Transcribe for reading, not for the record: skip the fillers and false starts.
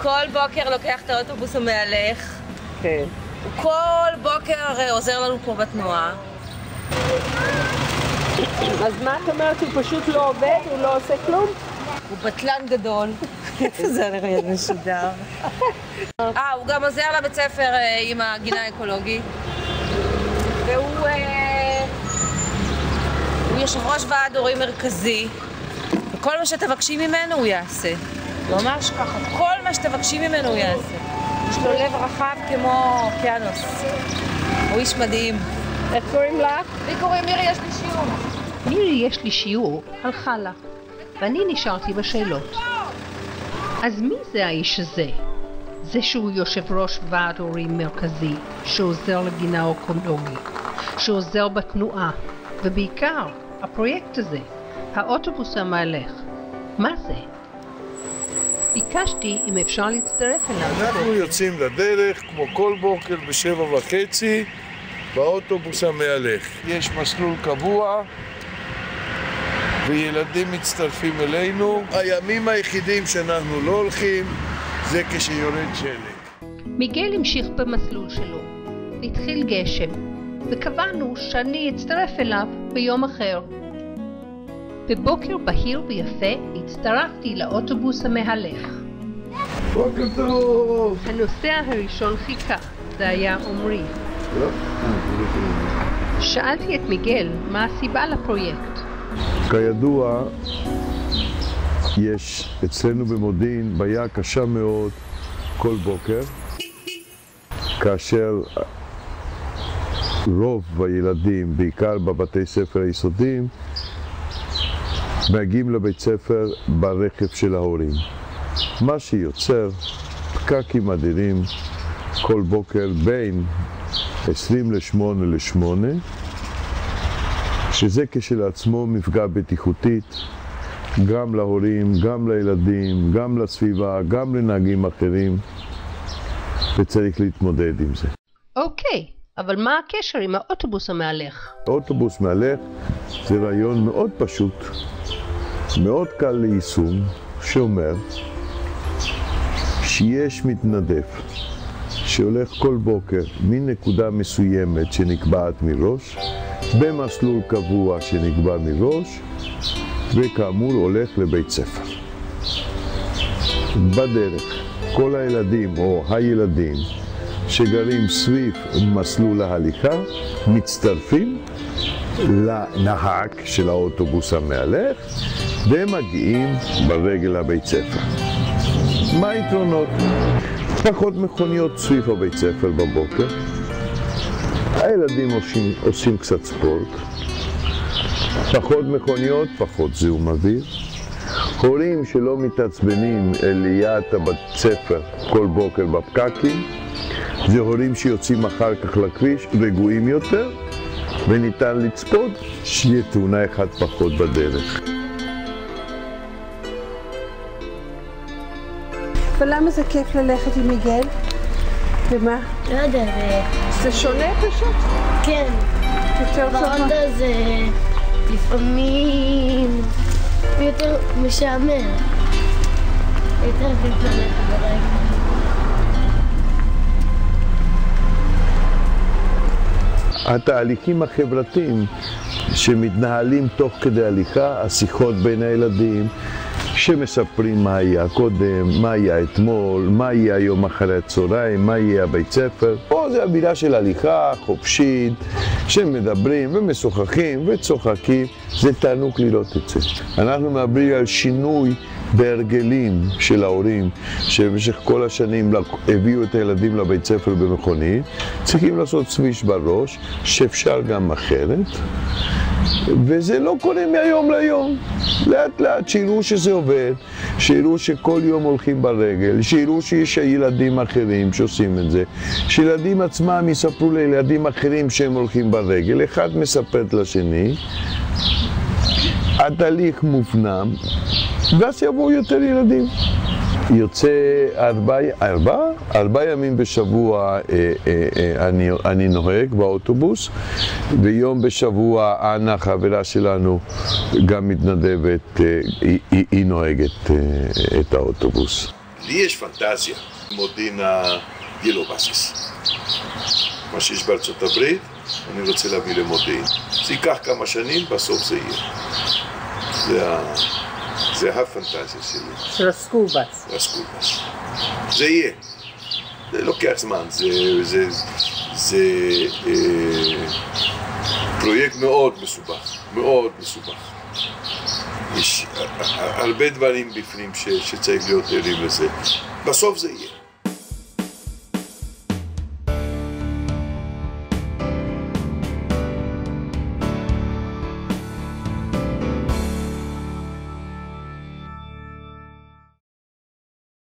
כל בוקר לוקח את האוטובוס המהלך. כן. הוא כל בוקר עוזר לנו פה בתנועה. אז מה את אומרת? הוא פשוט לא עובד? הוא לא עושה כלום? הוא בטלן גדול. זה נראה משודר. הוא גם עוזר לבית ספר עם הגינה האקולוגית. והוא יושב ראש ועד הורים מרכזי. וכל מה שתבקשים ממנו הוא יעשה. ממש ככה, כל מה שתבקשים ממנו הוא יעשה. יש לו לב רחב כמו אוקיינוס. הוא איש מדהים. איך קוראים לך? לי קוראים מירי, יש לי שיעור. מירי, יש לי שיעור, הלכה לה, ואני נשארתי בשאלות. אז מי זה האיש הזה? זה שהוא יושב ראש ועד הורים מרכזי, שעוזר לגינה אקולוגית, שעוזר בתנועה, ובעיקר, הפרויקט הזה, האוטובוס המהלך. מה זה? ביקשתי אם אפשר להצטרף אליו. אנחנו יוצאים לדרך כמו כל בוקר ב7:30 באוטובוס המהלך. יש מסלול קבוע וילדים מצטרפים אלינו. הימים היחידים שאנחנו לא הולכים זה כשיורד שלג. מיגל המשיך במסלול שלו, והתחיל גשם, וקבענו שאני אצטרף אליו ביום אחר. בבוקר בהיר ויפה הצטרפתי לאוטובוס המהלך. בוקר טוב! הנוסע הראשון חיכה, זה היה עומרי. שאלתי את מיגל מה הסיבה לפרויקט. כידוע, יש אצלנו במודיעין בעיה קשה מאוד כל בוקר, כאשר רוב הילדים, בעיקר בבתי ספר היסודיים, מגיעים לבית ספר ברכב של ההורים. מה שיוצר פקקים אדירים כל בוקר בין 7:50 ל-8, שזה כשלעצמו מפגע בטיחותית גם להורים, גם לילדים, גם לסביבה, גם לנהגים אחרים, וצריך להתמודד עם זה. אוקיי, אבל מה הקשר עם האוטובוס המהלך? האוטובוס מהלך זה רעיון מאוד פשוט, מאוד קל ליישום, שאומר שיש מתנדב שהולך כל בוקר מנקודה מסוימת שנקבעת מראש, במסלול קבוע שנקבע מראש, וכאמור הולך לבית ספר. בדרך, כל הילדים או הילדים שגרים סביב מסלול ההליכה מצטרפים לנהג של האוטובוס המהלך ומגיעים ברגל לבית ספר. מה היתרונות? פחות מכוניות סביב הבית ספר בבוקר, הילדים עושים קצת ספורט, פחות מכוניות, פחות זיהום אוויר, הורים שלא מתעצבנים ליד הבית ספר כל בוקר בפקקים, זה הורים שיוצאים אחר כך לכביש רגועים יותר, וניתן לצפות שיהיה תאונה אחת פחות בדרך. ולמה זה כיף ללכת עם מיגל? ומה? לא יודע, זה שונה פשוט? כן. יותר טוב. ברונדה זה לפעמים יותר משעמם. יותר כיף ללכת ברגע. התהליכים החברתיים שמתנהלים תוך כדי הליכה, השיחות בין הילדים, שמספרים מה היה קודם, מה היה אתמול, מה יהיה היום אחרי הצהריים, מה יהיה הבית ספר. פה זה המילה של הליכה חופשית, שמדברים ומשוחחים וצוחקים, זה תענוג לראות את זה. אנחנו מדברים על שינוי בהרגלים של ההורים, שבמשך כל השנים הביאו את הילדים לבית ספר במכונית, צריכים לעשות סוויש בראש, שאפשר גם אחרת. וזה לא קורה מהיום ליום. לאט לאט שיראו שזה עובד, שיראו שכל יום הולכים ברגל, שיראו שיש ילדים אחרים שעושים את זה, שילדים עצמם יספרו לילדים אחרים שהם הולכים ברגל, אחד מספר לשני, התהליך מופנם, ואז יבואו יותר ילדים. יוצא 4 ימים בשבוע אני נוהג באוטובוס, ויום בשבוע אנה, חברה שלנו, גם מתנדבת, היא נוהגת את האוטובוס. לי יש פנטזיה, מודיעין הגילו-בסיס. מה שיש בארצות הברית, אני רוצה להביא למודיעין. זה ייקח כמה שנים, בסוף זה יהיה. זה הפנטזיה שלי. של הסקולבס. הסקולבס. זה יהיה. זה לוקח זמן, זה פרויקט מאוד מסובך, מאוד מסובך. יש הרבה דברים בפנים שצריך להיות ערים לזה. בסוף זה יהיה.